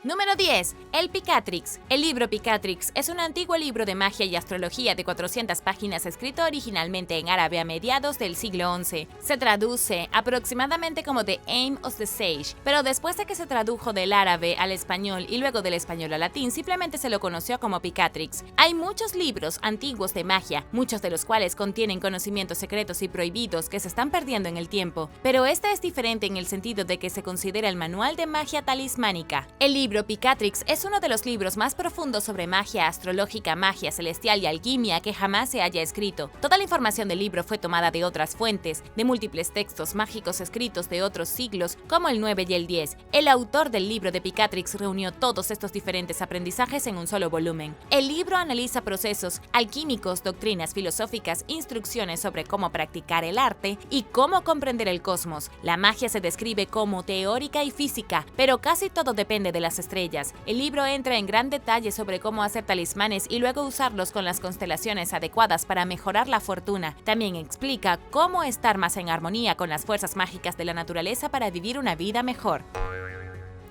Número 10. El Picatrix. El libro Picatrix es un antiguo libro de magia y astrología de 400 páginas escrito originalmente en árabe a mediados del siglo XI. Se traduce aproximadamente como The Aim of the Sage, pero después de que se tradujo del árabe al español y luego del español al latín, simplemente se lo conoció como Picatrix. Hay muchos libros antiguos de magia, muchos de los cuales contienen conocimientos secretos y prohibidos que se están perdiendo en el tiempo, pero este es diferente en el sentido de que se considera el manual de magia talismánica. El libro Picatrix es uno de los libros más profundos sobre magia astrológica, magia celestial y alquimia que jamás se haya escrito. Toda la información del libro fue tomada de otras fuentes, de múltiples textos mágicos escritos de otros siglos, como el 9 y el 10. El autor del libro de Picatrix reunió todos estos diferentes aprendizajes en un solo volumen. El libro analiza procesos alquímicos, doctrinas filosóficas, instrucciones sobre cómo practicar el arte y cómo comprender el cosmos. La magia se describe como teórica y física, pero casi todo depende de las estrellas. El libro entra en gran detalle sobre cómo hacer talismanes y luego usarlos con las constelaciones adecuadas para mejorar la fortuna. También explica cómo estar más en armonía con las fuerzas mágicas de la naturaleza para vivir una vida mejor.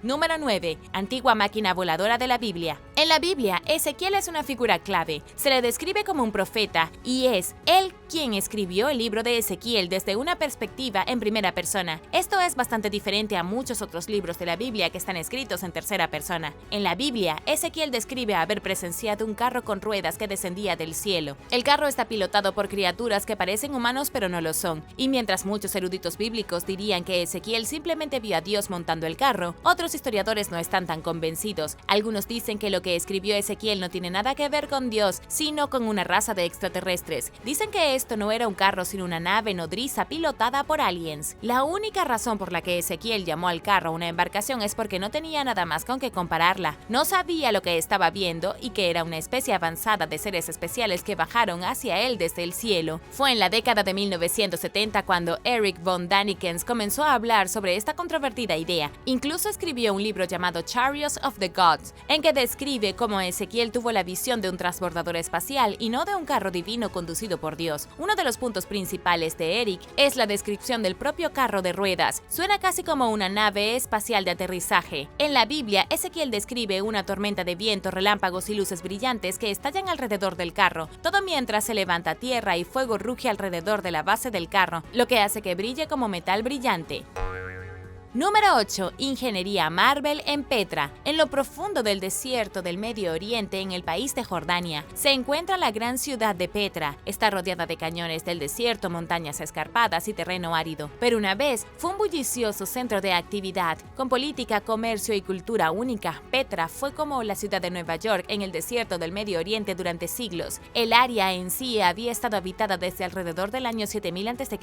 Número 9. Antigua máquina voladora de la Biblia. En la Biblia, Ezequiel es una figura clave. Se le describe como un profeta y es él quien escribió el libro de Ezequiel desde una perspectiva en primera persona. Esto es bastante diferente a muchos otros libros de la Biblia que están escritos en tercera persona. En la Biblia, Ezequiel describe haber presenciado un carro con ruedas que descendía del cielo. El carro está pilotado por criaturas que parecen humanos pero no lo son. Y mientras muchos eruditos bíblicos dirían que Ezequiel simplemente vio a Dios montando el carro, otros historiadores no están tan convencidos. Algunos dicen que lo que escribió Ezequiel no tiene nada que ver con Dios, sino con una raza de extraterrestres. Dicen que esto no era un carro sino una nave nodriza pilotada por aliens. La única razón por la que Ezequiel llamó al carro una embarcación es porque no tenía nada más con que compararla. No sabía lo que estaba viendo y que era una especie avanzada de seres especiales que bajaron hacia él desde el cielo. Fue en la década de 1970 cuando Erich von Däniken comenzó a hablar sobre esta controvertida idea. Incluso escribió un libro llamado Chariots of the Gods, en que describe cómo Ezequiel tuvo la visión de un transbordador espacial y no de un carro divino conducido por Dios. Uno de los puntos principales de Eric es la descripción del propio carro de ruedas. Suena casi como una nave espacial de aterrizaje. En la Biblia, Ezequiel describe una tormenta de viento, relámpagos y luces brillantes que estallan alrededor del carro, todo mientras se levanta tierra y fuego ruge alrededor de la base del carro, lo que hace que brille como metal brillante. Número 8. Ingeniería Marvel en Petra. En lo profundo del desierto del Medio Oriente, en el país de Jordania, se encuentra la gran ciudad de Petra. Está rodeada de cañones del desierto, montañas escarpadas y terreno árido. Pero una vez fue un bullicioso centro de actividad, con política, comercio y cultura única. Petra fue como la ciudad de Nueva York en el desierto del Medio Oriente durante siglos. El área en sí había estado habitada desde alrededor del año 7000 a.C.,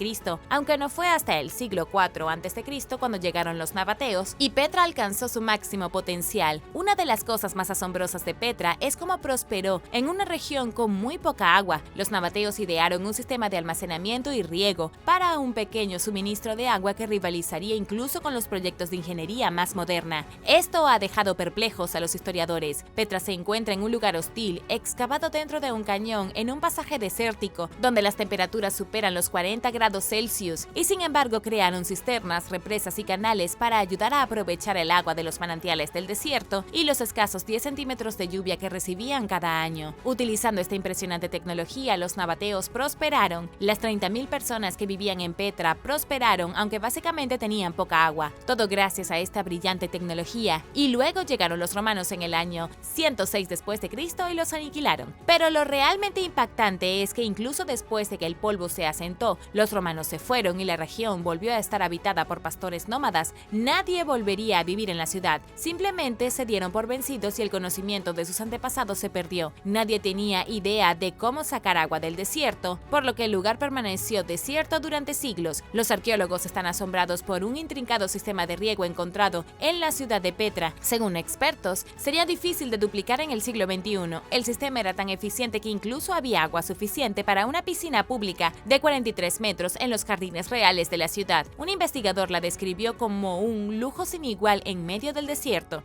aunque no fue hasta el siglo IV a.C. cuando llegaron los nabateos y Petra alcanzó su máximo potencial. Una de las cosas más asombrosas de Petra es cómo prosperó en una región con muy poca agua. Los nabateos idearon un sistema de almacenamiento y riego para un pequeño suministro de agua que rivalizaría incluso con los proyectos de ingeniería más moderna. Esto ha dejado perplejos a los historiadores. Petra se encuentra en un lugar hostil, excavado dentro de un cañón en un pasaje desértico, donde las temperaturas superan los 40 grados Celsius, y sin embargo crearon cisternas, represas y canales para ayudar a aprovechar el agua de los manantiales del desierto y los escasos 10 centímetros de lluvia que recibían cada año. Utilizando esta impresionante tecnología, los nabateos prosperaron. Las 30.000 personas que vivían en Petra prosperaron, aunque básicamente tenían poca agua. Todo gracias a esta brillante tecnología. Y luego llegaron los romanos en el año 106 después de Cristo y los aniquilaron. Pero lo realmente impactante es que incluso después de que el polvo se asentó, los romanos se fueron y la región volvió a estar habitada por pastores nómadas. Nadie volvería a vivir en la ciudad. Simplemente se dieron por vencidos y el conocimiento de sus antepasados se perdió. Nadie tenía idea de cómo sacar agua del desierto, por lo que el lugar permaneció desierto durante siglos. Los arqueólogos están asombrados por un intrincado sistema de riego encontrado en la ciudad de Petra. Según expertos, sería difícil de duplicar en el siglo XXI. El sistema era tan eficiente que incluso había agua suficiente para una piscina pública de 43 metros en los jardines reales de la ciudad. Un investigador la describió como un lujo sin igual en medio del desierto.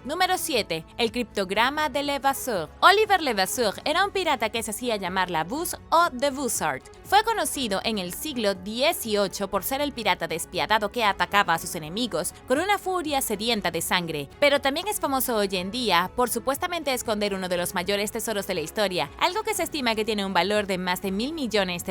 Número 7. El criptograma de Levasseur. Oliver Levasseur era un pirata que se hacía llamar la Buse o The Buzzard. Fue conocido en el siglo XVIII por ser el pirata despiadado que atacaba a sus enemigos con una furia sedienta de sangre, pero también es famoso hoy en día por supuestamente esconder uno de los mayores tesoros de la historia, algo que se estima que tiene un valor de más de $1.000 millones.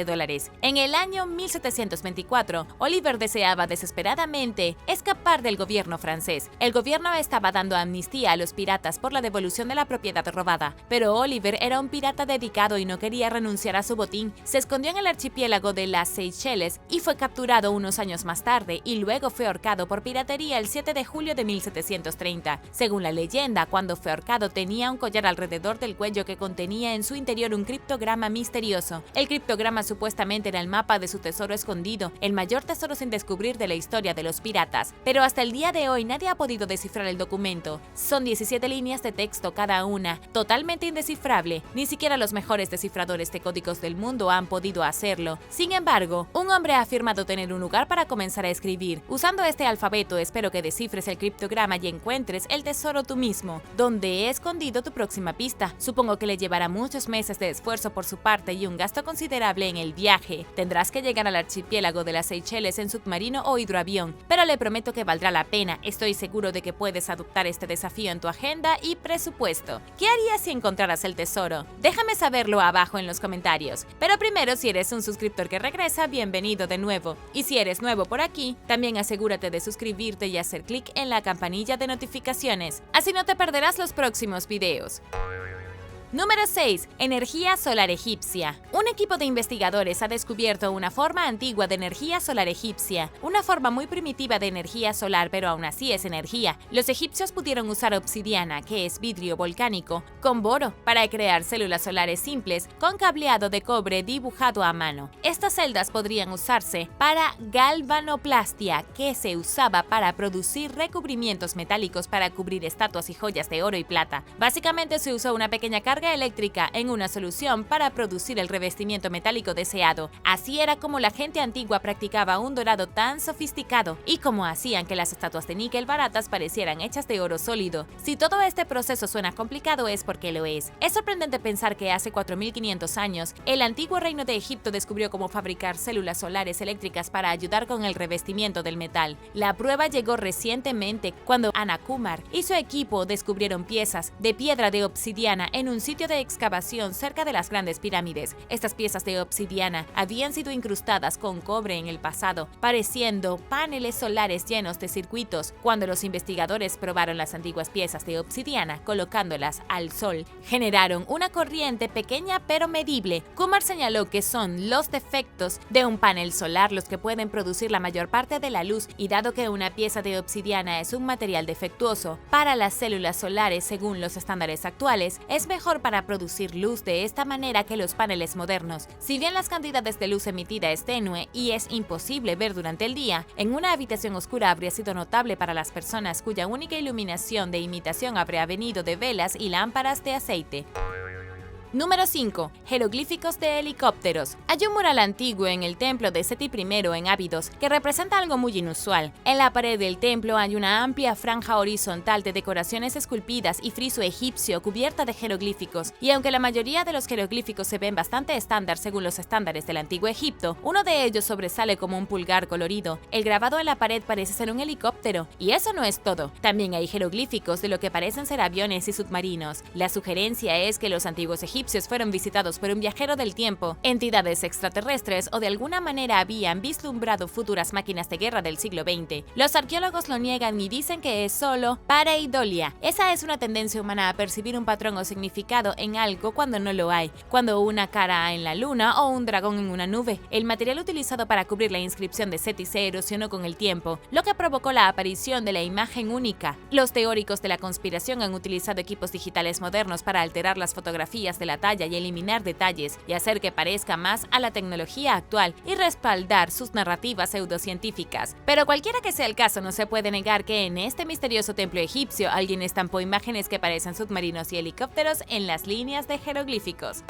En el año 1724, Oliver deseaba desesperadamente escapar del gobierno francés. El gobierno estaba dando amnistía a los piratas por la devolución de la propiedad robada, pero Oliver era un pirata dedicado y no quería renunciar a su botín. Se escondió en el archipiélago de las Seychelles y fue capturado unos años más tarde y luego fue ahorcado por piratería el 7 de julio de 1730. Según la leyenda, cuando fue ahorcado tenía un collar alrededor del cuello que contenía en su interior un criptograma misterioso. El criptograma supuestamente era el mapa de su tesoro escondido, el mayor tesoro sin descubrir de la historia de los piratas. Pero hasta el día de hoy nadie ha podido descifrar el documento. Son 17 líneas de texto cada una, totalmente indescifrable. Ni siquiera los mejores descifradores de códigos del mundo han podido hacerlo. Sin embargo, un hombre ha afirmado tener un lugar para comenzar a escribir. Usando este alfabeto, espero que descifres el criptograma y encuentres el tesoro tú mismo. ¿Dónde he escondido tu próxima pista? Supongo que le llevará muchos meses de esfuerzo por su parte y un gasto considerable en el viaje. Tendrás que llegar al archipiélago de las Seychelles en submarino o hidroavión, pero le prometo que valdrá la pena. Estoy seguro de que puedes adoptar este desafío en tu agenda y presupuesto. ¿Qué harías si encontraras el tesoro? Déjame saberlo abajo en los comentarios. Pero primero, si eres un suscriptor que regresa, bienvenido de nuevo. Y si eres nuevo por aquí, también asegúrate de suscribirte y hacer clic en la campanilla de notificaciones. Así no te perderás los próximos videos. Número 6. Energía solar egipcia. Un equipo de investigadores ha descubierto una forma antigua de energía solar egipcia, una forma muy primitiva de energía solar, pero aún así es energía. Los egipcios pudieron usar obsidiana, que es vidrio volcánico, con boro para crear células solares simples con cableado de cobre dibujado a mano. Estas celdas podrían usarse para galvanoplastia, que se usaba para producir recubrimientos metálicos para cubrir estatuas y joyas de oro y plata. Básicamente se usó una pequeña carga eléctrica en una solución para producir el revestimiento metálico deseado. Así era como la gente antigua practicaba un dorado tan sofisticado y como hacían que las estatuas de níquel baratas parecieran hechas de oro sólido. Si todo este proceso suena complicado es porque lo es. Es sorprendente pensar que hace 4500 años, el antiguo reino de Egipto descubrió cómo fabricar células solares eléctricas para ayudar con el revestimiento del metal. La prueba llegó recientemente cuando Ana Kumar y su equipo descubrieron piezas de piedra de obsidiana en un sitio de excavación cerca de las grandes pirámides. Estas piezas de obsidiana habían sido incrustadas con cobre en el pasado, pareciendo paneles solares llenos de circuitos. Cuando los investigadores probaron las antiguas piezas de obsidiana colocándolas al sol, generaron una corriente pequeña pero medible. Kumar señaló que son los defectos de un panel solar los que pueden producir la mayor parte de la luz, y dado que una pieza de obsidiana es un material defectuoso para las células solares según los estándares actuales, es mejor para producir luz de esta manera que los paneles modernos. Si bien las cantidades de luz emitida es tenue y es imposible ver durante el día, en una habitación oscura habría sido notable para las personas cuya única iluminación de imitación habría venido de velas y lámparas de aceite. Número 5. Jeroglíficos de helicópteros. Hay un mural antiguo en el templo de Seti I en Abidos que representa algo muy inusual. En la pared del templo hay una amplia franja horizontal de decoraciones esculpidas y friso egipcio cubierta de jeroglíficos, y aunque la mayoría de los jeroglíficos se ven bastante estándar según los estándares del antiguo Egipto, uno de ellos sobresale como un pulgar colorido. El grabado en la pared parece ser un helicóptero, y eso no es todo. También hay jeroglíficos de lo que parecen ser aviones y submarinos. La sugerencia es que los antiguos egipcios fueron visitados por un viajero del tiempo, entidades extraterrestres o de alguna manera habían vislumbrado futuras máquinas de guerra del siglo XX. Los arqueólogos lo niegan y dicen que es solo pareidolia. Esa es una tendencia humana a percibir un patrón o significado en algo cuando no lo hay, cuando una cara en la luna o un dragón en una nube. El material utilizado para cubrir la inscripción de Seti se erosionó con el tiempo, lo que provocó la aparición de la imagen única. Los teóricos de la conspiración han utilizado equipos digitales modernos para alterar las fotografías de la talla y eliminar detalles y hacer que parezca más a la tecnología actual y respaldar sus narrativas pseudocientíficas. Pero cualquiera que sea el caso, no se puede negar que en este misterioso templo egipcio alguien estampó imágenes que parecen submarinos y helicópteros en las líneas de jeroglíficos.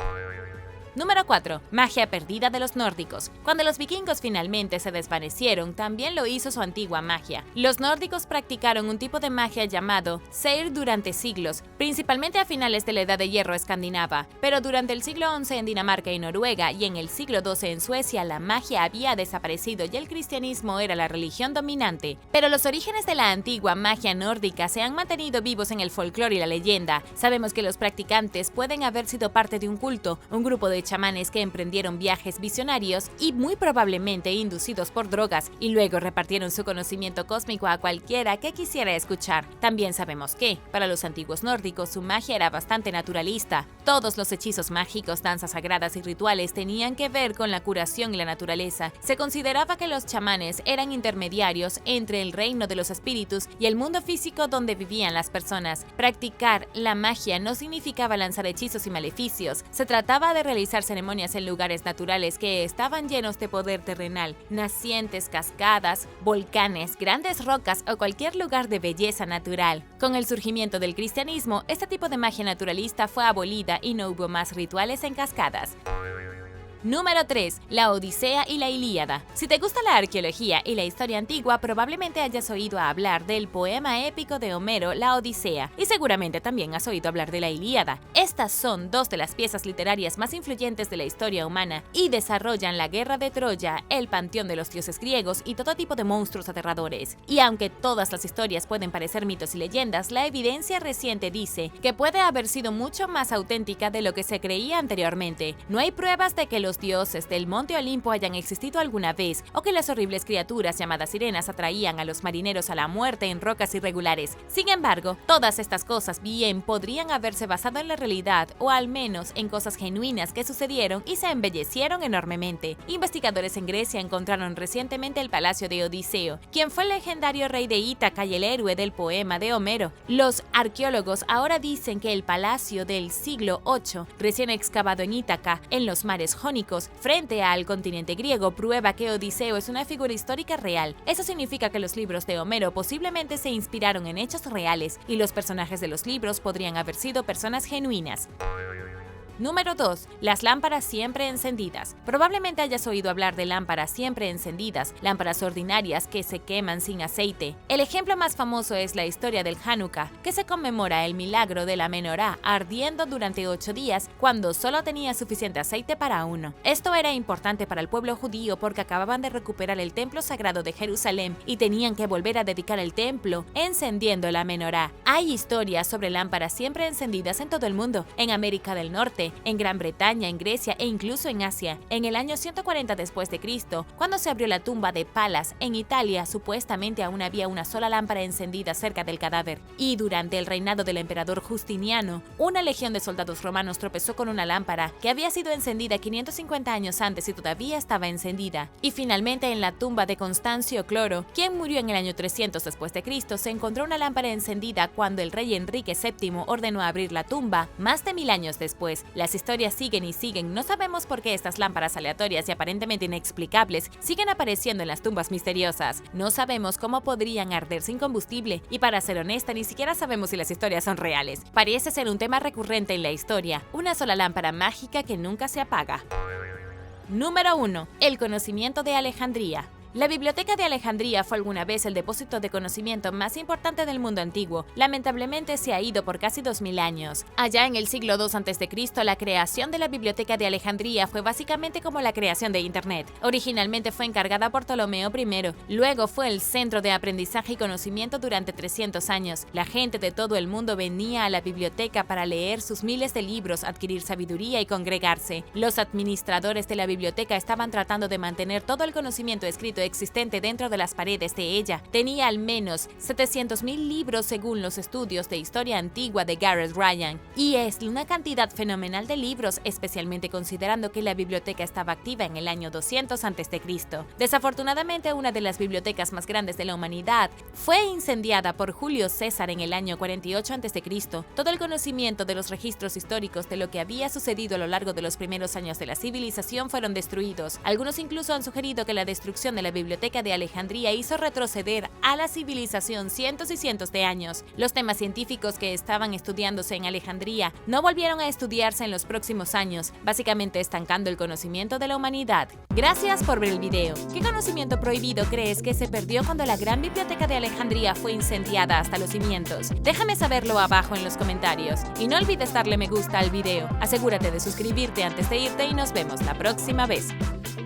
Número 4. Magia perdida de los nórdicos. Cuando los vikingos finalmente se desvanecieron, también lo hizo su antigua magia. Los nórdicos practicaron un tipo de magia llamado Seir durante siglos, principalmente a finales de la Edad de Hierro escandinava, pero durante el siglo XI en Dinamarca y Noruega y en el siglo XII en Suecia la magia había desaparecido y el cristianismo era la religión dominante. Pero los orígenes de la antigua magia nórdica se han mantenido vivos en el folclore y la leyenda. Sabemos que los practicantes pueden haber sido parte de un culto, un grupo de chamanes que emprendieron viajes visionarios y muy probablemente inducidos por drogas y luego repartieron su conocimiento cósmico a cualquiera que quisiera escuchar. También sabemos que, para los antiguos nórdicos, su magia era bastante naturalista. Todos los hechizos mágicos, danzas sagradas y rituales tenían que ver con la curación y la naturaleza. Se consideraba que los chamanes eran intermediarios entre el reino de los espíritus y el mundo físico donde vivían las personas. Practicar la magia no significaba lanzar hechizos y maleficios. Se trataba de realizar ceremonias en lugares naturales que estaban llenos de poder terrenal, nacientes, cascadas, volcanes, grandes rocas o cualquier lugar de belleza natural. Con el surgimiento del cristianismo, este tipo de magia naturalista fue abolida y no hubo más rituales en cascadas. Número 3. La Odisea y la Ilíada. Si te gusta la arqueología y la historia antigua, probablemente hayas oído hablar del poema épico de Homero, La Odisea, y seguramente también has oído hablar de la Ilíada. Estas son dos de las piezas literarias más influyentes de la historia humana y desarrollan la guerra de Troya, el panteón de los dioses griegos y todo tipo de monstruos aterradores. Y aunque todas las historias pueden parecer mitos y leyendas, la evidencia reciente dice que puede haber sido mucho más auténtica de lo que se creía anteriormente. No hay pruebas de que los dioses del Monte Olimpo hayan existido alguna vez o que las horribles criaturas llamadas sirenas atraían a los marineros a la muerte en rocas irregulares. Sin embargo, todas estas cosas bien podrían haberse basado en la realidad o al menos en cosas genuinas que sucedieron y se embellecieron enormemente. Investigadores en Grecia encontraron recientemente el palacio de Odiseo, quien fue el legendario rey de Ítaca y el héroe del poema de Homero. Los arqueólogos ahora dicen que el palacio del siglo VIII, recién excavado en Ítaca, en los mares jónicos, frente al continente griego, prueba que Odiseo es una figura histórica real. Eso significa que los libros de Homero posiblemente se inspiraron en hechos reales y los personajes de los libros podrían haber sido personas genuinas. Número 2. Las lámparas siempre encendidas. Probablemente hayas oído hablar de lámparas siempre encendidas, lámparas ordinarias que se queman sin aceite. El ejemplo más famoso es la historia del Hanukkah, que se conmemora el milagro de la menorá ardiendo durante 8 días cuando solo tenía suficiente aceite para uno. Esto era importante para el pueblo judío porque acababan de recuperar el templo sagrado de Jerusalén y tenían que volver a dedicar el templo encendiendo la menorá. Hay historias sobre lámparas siempre encendidas en todo el mundo, en América del Norte, en Gran Bretaña, en Grecia e incluso en Asia. En el año 140 después de Cristo, cuando se abrió la tumba de Palas en Italia, supuestamente aún había una sola lámpara encendida cerca del cadáver. Y durante el reinado del emperador Justiniano, una legión de soldados romanos tropezó con una lámpara que había sido encendida 550 años antes y todavía estaba encendida. Y finalmente en la tumba de Constancio Cloro, quien murió en el año 300 después de Cristo, se encontró una lámpara encendida cuando el rey Enrique VII ordenó abrir la tumba más de 1000 años después. Las historias siguen y siguen. No sabemos por qué estas lámparas aleatorias y aparentemente inexplicables siguen apareciendo en las tumbas misteriosas. No sabemos cómo podrían arder sin combustible y, para ser honesta, ni siquiera sabemos si las historias son reales. Parece ser un tema recurrente en la historia, una sola lámpara mágica que nunca se apaga. Número 1. El conocimiento de Alejandría. La Biblioteca de Alejandría fue alguna vez el depósito de conocimiento más importante del mundo antiguo. Lamentablemente se ha ido por casi 2000 años. Allá en el siglo II a.C., la creación de la Biblioteca de Alejandría fue básicamente como la creación de Internet. Originalmente fue encargada por Ptolomeo I, luego fue el centro de aprendizaje y conocimiento durante 300 años. La gente de todo el mundo venía a la biblioteca para leer sus miles de libros, adquirir sabiduría y congregarse. Los administradores de la biblioteca estaban tratando de mantener todo el conocimiento escrito existente dentro de las paredes de ella. Tenía al menos 700,000 libros según los estudios de historia antigua de Gareth Ryan, y es una cantidad fenomenal de libros, especialmente considerando que la biblioteca estaba activa en el año 200 a.C. Desafortunadamente, una de las bibliotecas más grandes de la humanidad fue incendiada por Julio César en el año 48 a.C. Todo el conocimiento de los registros históricos de lo que había sucedido a lo largo de los primeros años de la civilización fueron destruidos. Algunos incluso han sugerido que la destrucción de la la Biblioteca de Alejandría hizo retroceder a la civilización cientos y cientos de años. Los temas científicos que estaban estudiándose en Alejandría no volvieron a estudiarse en los próximos años, básicamente estancando el conocimiento de la humanidad. Gracias por ver el video. ¿Qué conocimiento prohibido crees que se perdió cuando la gran biblioteca de Alejandría fue incendiada hasta los cimientos? Déjame saberlo abajo en los comentarios. Y no olvides darle me gusta al video. Asegúrate de suscribirte antes de irte y nos vemos la próxima vez.